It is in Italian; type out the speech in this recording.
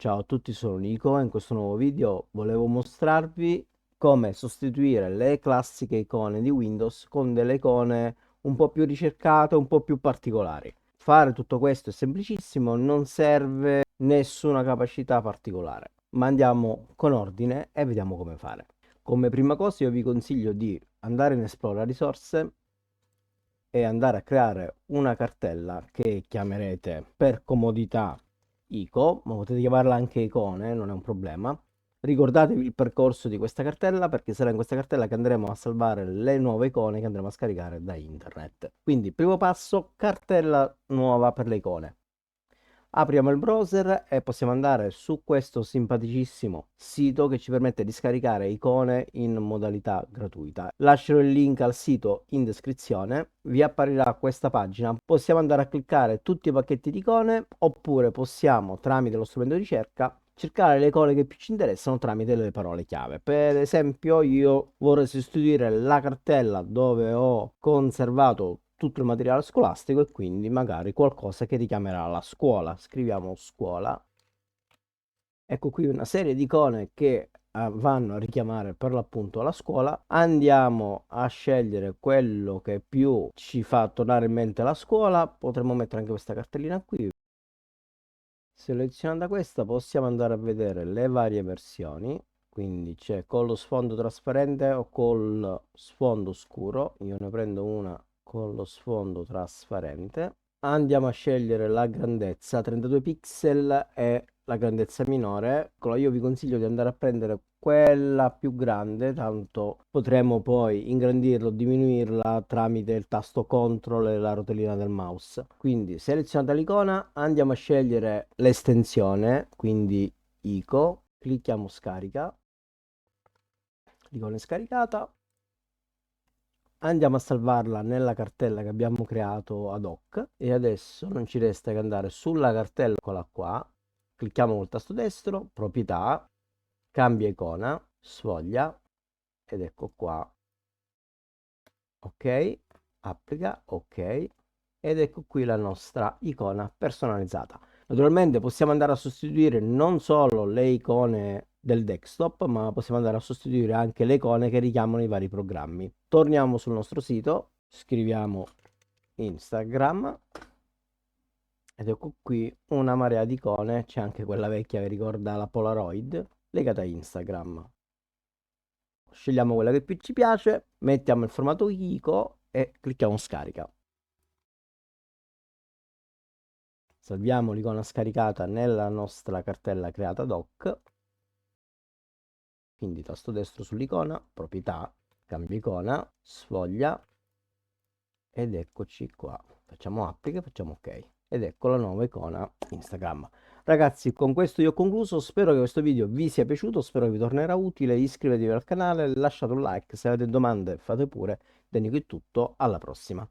Ciao a tutti, sono Nico e in questo nuovo video volevo mostrarvi come sostituire le classiche icone di Windows con delle icone un po' più ricercate, un po' più particolari. Fare tutto questo è semplicissimo, non serve nessuna capacità particolare, ma andiamo con ordine e vediamo come fare. Come prima cosa io vi consiglio di andare in Esplora risorse e andare a creare una cartella che chiamerete per comodità ICO, ma potete chiamarla anche icone, non è un problema. Ricordatevi il percorso di questa cartella perché sarà in questa cartella che andremo a salvare le nuove icone che andremo a scaricare da internet. Quindi, primo passo, cartella nuova per le icone. Apriamo il browser e possiamo andare su questo simpaticissimo sito che ci permette di scaricare icone in modalità gratuita. Lascerò il link al sito in descrizione, vi apparirà questa pagina, possiamo andare a cliccare tutti i pacchetti di icone oppure possiamo tramite lo strumento di ricerca cercare le icone che più ci interessano tramite le parole chiave. Per esempio io vorrei sostituire la cartella dove ho conservato tutto il materiale scolastico e quindi magari qualcosa che richiamerà la scuola. Scriviamo scuola. Ecco qui una serie di icone che vanno a richiamare per l'appunto la scuola. Andiamo a scegliere quello che più ci fa tornare in mente la scuola. Potremmo mettere anche questa cartellina qui. Selezionando questa possiamo andare a vedere le varie versioni, quindi c'è con lo sfondo trasparente o col sfondo scuro. Io ne prendo una con lo sfondo trasparente. Andiamo a scegliere la grandezza 32 pixel e la grandezza minore. Io vi consiglio di andare a prendere quella più grande, tanto potremo poi ingrandirlo o diminuirla tramite il tasto CTRL e la rotellina del mouse. Quindi selezionata l'icona andiamo a scegliere l'estensione, quindi ICO, clicchiamo scarica, l'icona è scaricata. Andiamo a salvarla nella cartella che abbiamo creato ad hoc e adesso non ci resta che andare sulla cartella, eccola qua, clicchiamo col tasto destro, proprietà, cambia icona, sfoglia ed ecco qua, ok, applica, ok, ed ecco qui la nostra icona personalizzata. Naturalmente possiamo andare a sostituire non solo le icone del desktop, ma possiamo andare a sostituire anche le icone che richiamano i vari programmi. Torniamo sul nostro sito, scriviamo Instagram ed ecco qui una marea di icone, c'è anche quella vecchia che ricorda la Polaroid legata a Instagram. Scegliamo quella che più ci piace, mettiamo il formato ICO e clicchiamo scarica. Salviamo l'icona scaricata nella nostra cartella creata ad hoc, quindi tasto destro sull'icona, proprietà, cambia icona, sfoglia ed eccoci qua. Facciamo applica, facciamo ok ed ecco la nuova icona Instagram. Ragazzi, con questo io ho concluso, spero che questo video vi sia piaciuto, spero che vi tornerà utile, iscrivetevi al canale, lasciate un like, se avete domande fate pure, da Nico è tutto, alla prossima.